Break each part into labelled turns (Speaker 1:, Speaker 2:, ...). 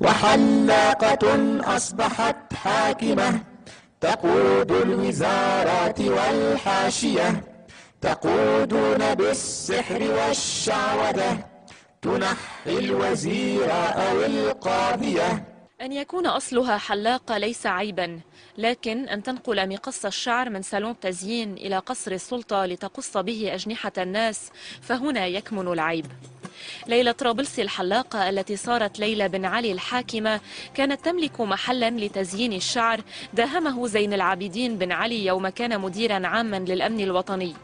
Speaker 1: وحلاقة أصبحت حاكمة تقود الوزارات والحاشية، تقودون بالسحر والشعوذة، تنحي الوزير أو القاضية.
Speaker 2: أن يكون أصلها حلاقة ليس عيبا، لكن أن تنقل مقص الشعر من صالون تزيين إلى قصر السلطة لتقص به أجنحة الناس، فهنا يكمن العيب. ليلى طرابلسي الحلاقة التي صارت ليلى بن علي الحاكمة كانت تملك محلا لتزيين الشعر داهمه زين العابدين بن علي يوم كان مديرا عاما للأمن الوطني.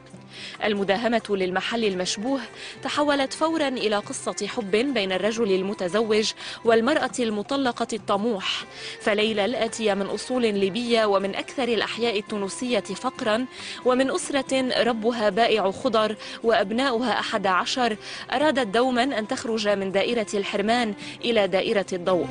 Speaker 2: المداهمة للمحل المشبوه تحولت فورا إلى قصة حب بين الرجل المتزوج والمرأة المطلقة الطموح، فليلى الآتية من أصول ليبية ومن أكثر الأحياء التونسية فقرا، ومن أسرة ربها بائع خضر وأبناؤها 11، أرادت دوما أن تخرج من دائرة الحرمان إلى دائرة الضوء.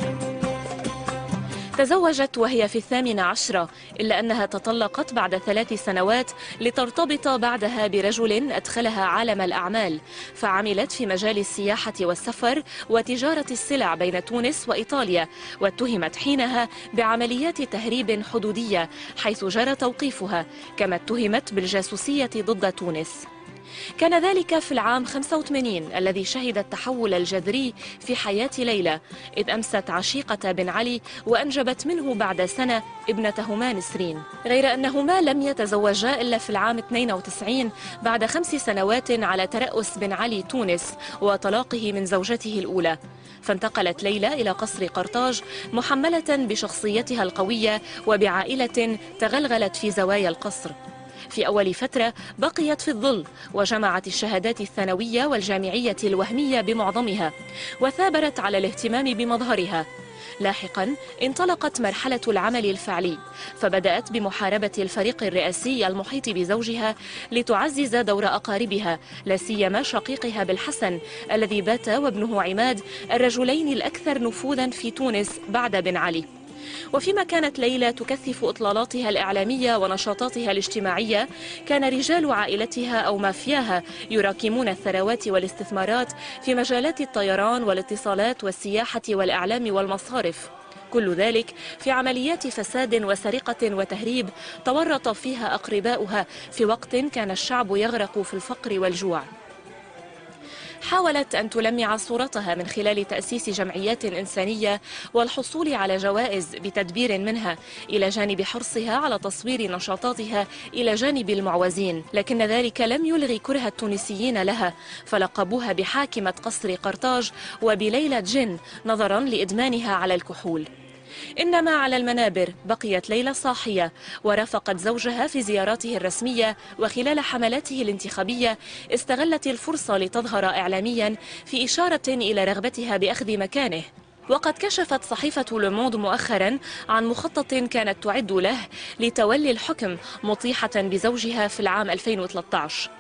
Speaker 2: تزوجت وهي في 18، إلا أنها تطلقت بعد 3 سنوات لترتبط بعدها برجل أدخلها عالم الأعمال، فعملت في مجال السياحة والسفر وتجارة السلع بين تونس وإيطاليا، واتهمت حينها بعمليات تهريب حدودية حيث جرى توقيفها، كما اتهمت بالجاسوسية ضد تونس. كان ذلك في العام 85 الذي شهد التحول الجذري في حياة ليلى، إذ أمست عشيقة بن علي وأنجبت منه بعد سنة ابنتهما نسرين، غير أنهما لم يتزوجا إلا في العام 92 بعد 5 سنوات على ترأس بن علي تونس وطلاقه من زوجته الأولى. فانتقلت ليلى إلى قصر قرطاج محملة بشخصيتها القوية وبعائلة تغلغلت في زوايا القصر. في أول فترة بقيت في الظل وجمعت الشهادات الثانوية والجامعية الوهمية بمعظمها، وثابرت على الاهتمام بمظهرها. لاحقا انطلقت مرحلة العمل الفعلي، فبدأت بمحاربة الفريق الرئاسي المحيط بزوجها لتعزز دور أقاربها، لا سيما شقيقها بالحسن الذي بات وابنه عماد الرجلين الأكثر نفوذا في تونس بعد بن علي. وفيما كانت ليلى تكثف إطلالاتها الإعلامية ونشاطاتها الاجتماعية، كان رجال عائلتها أو مافياها يراكمون الثروات والاستثمارات في مجالات الطيران والاتصالات والسياحة والإعلام والمصارف، كل ذلك في عمليات فساد وسرقة وتهريب تورط فيها أقرباؤها في وقت كان الشعب يغرق في الفقر والجوع. حاولت أن تلمع صورتها من خلال تأسيس جمعيات إنسانية والحصول على جوائز بتدبير منها، إلى جانب حرصها على تصوير نشاطاتها إلى جانب المعوزين، لكن ذلك لم يلغي كره التونسيين لها، فلقبوها بحاكمة قصر قرطاج وبليلة جن نظرا لإدمانها على الكحول. إنما على المنابر بقيت ليلى صاحية، ورافقت زوجها في زياراته الرسمية، وخلال حملاته الانتخابية استغلت الفرصة لتظهر إعلاميا في إشارة إلى رغبتها بأخذ مكانه. وقد كشفت صحيفة لوموند مؤخرا عن مخطط كانت تعد له لتولي الحكم مطيحة بزوجها في العام 2013.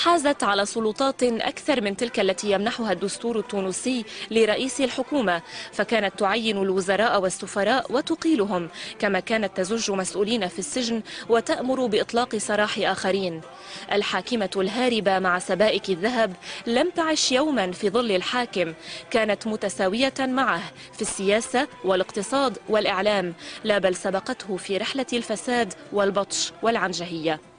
Speaker 2: حازت على سلطات أكثر من تلك التي يمنحها الدستور التونسي لرئيس الحكومة، فكانت تعين الوزراء والسفراء وتقيلهم، كما كانت تزج مسؤولين في السجن وتأمر بإطلاق سراح آخرين. الحاكمة الهاربة مع سبائك الذهب لم تعش يوما في ظل الحاكم، كانت متساوية معه في السياسة والاقتصاد والإعلام، لا بل سبقته في رحلة الفساد والبطش والعنجهية.